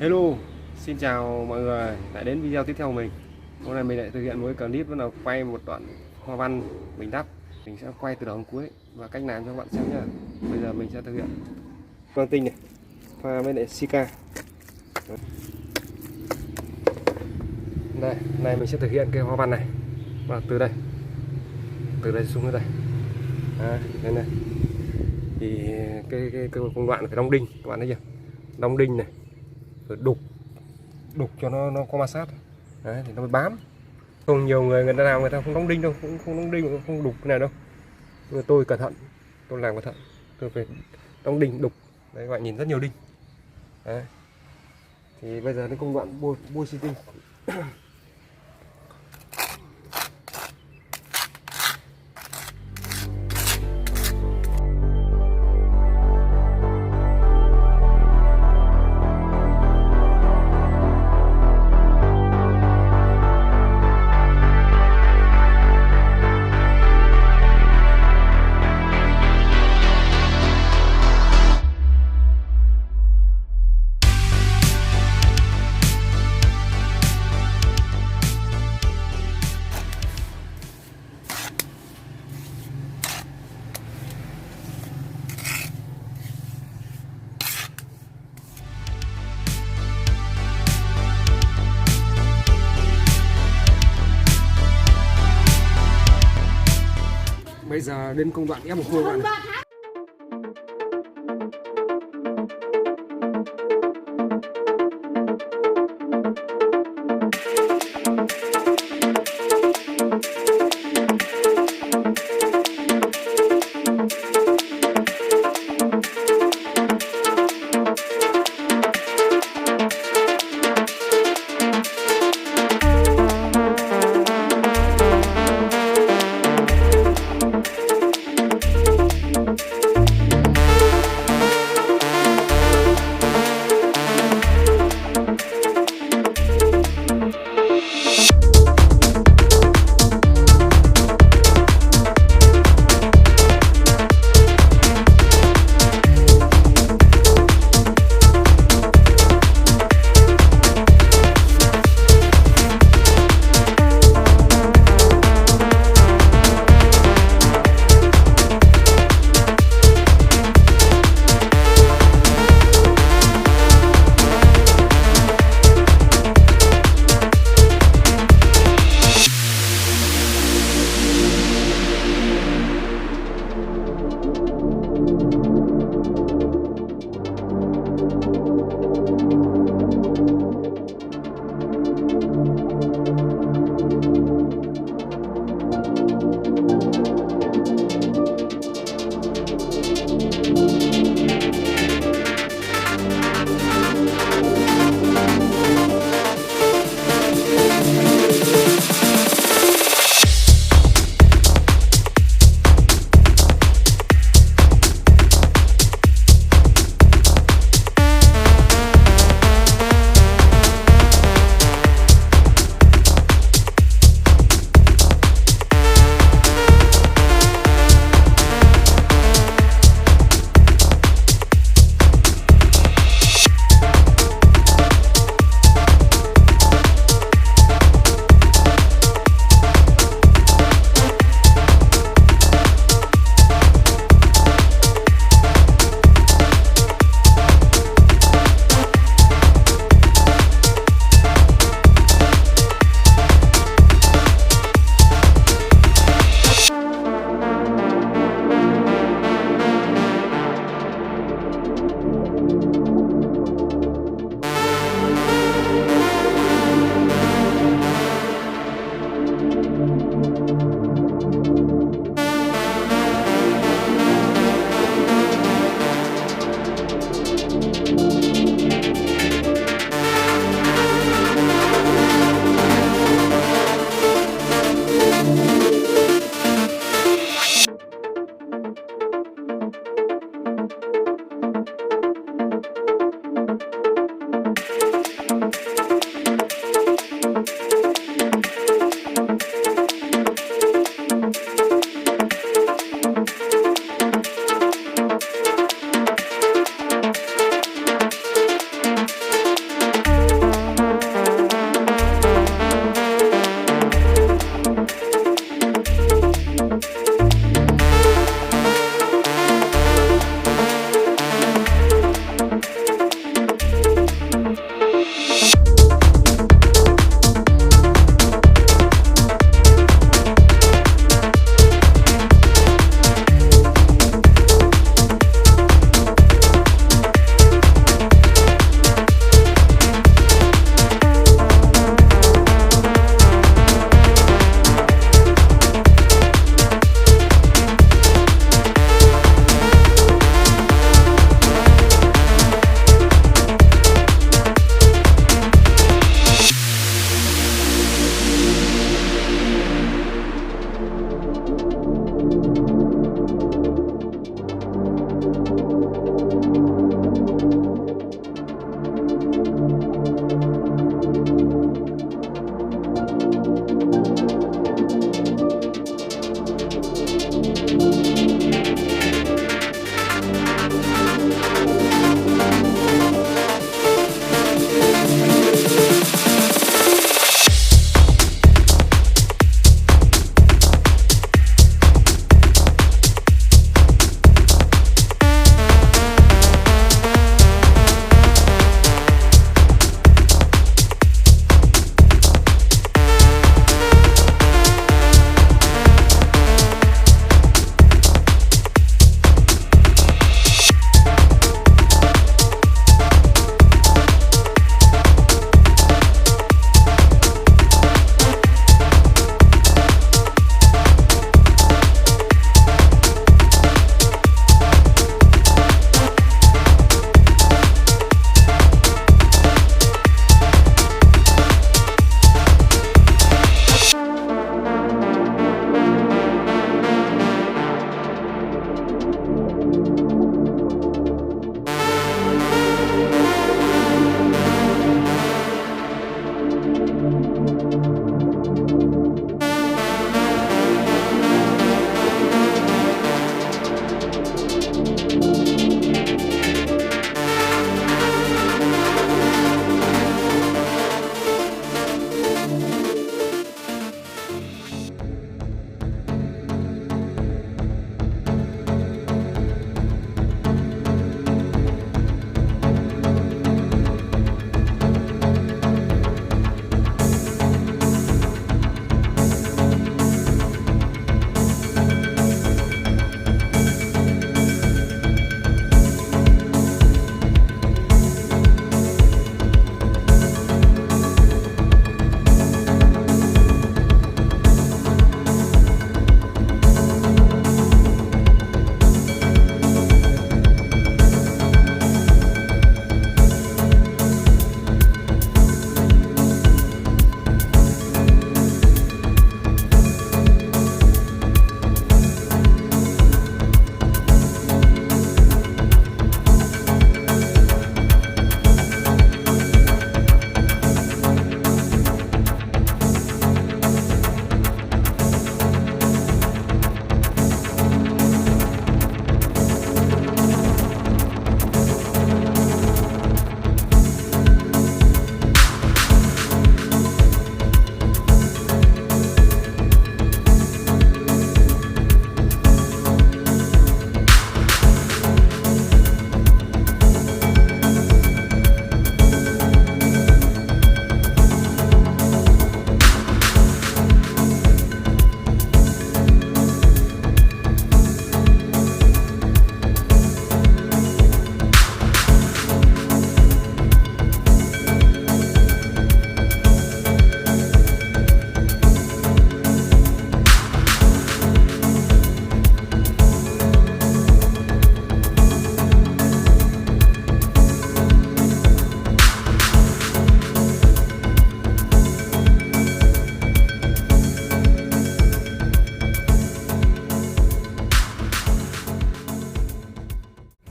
Hello, xin chào mọi người lại đến video tiếp theo của mình. Hôm nay mình lại thực hiện một cái clip là quay một đoạn hoa văn mình đắp. Mình sẽ quay từ đầu đến cuối và cách làm cho các bạn xem nhá. Bây giờ mình sẽ thực hiện quang tinh này pha với lại Sika. Đây, này mình sẽ thực hiện cái hoa văn này và từ đây xuống tới đây. Đây này. Thì cái công đoạn phải đóng đinh, các bạn thấy chưa? Đóng đinh này, rồi đục cho nó có ma sát. Đấy, thì nó mới bám. Không nhiều người ta làm người ta không đóng đinh đâu, không đóng đinh, không đục cái này đâu. Nhưng mà tôi cẩn thận, tôi làm cẩn thận, tôi phải đóng đinh đục. Đấy, các bạn nhìn rất nhiều đinh. Đấy. Thì bây giờ đến công đoạn bôi xi tinh. Bây giờ đến công đoạn ép một khô bạn này.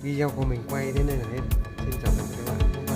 Video của mình quay đến đây là hết. Xin chào tất cả các bạn.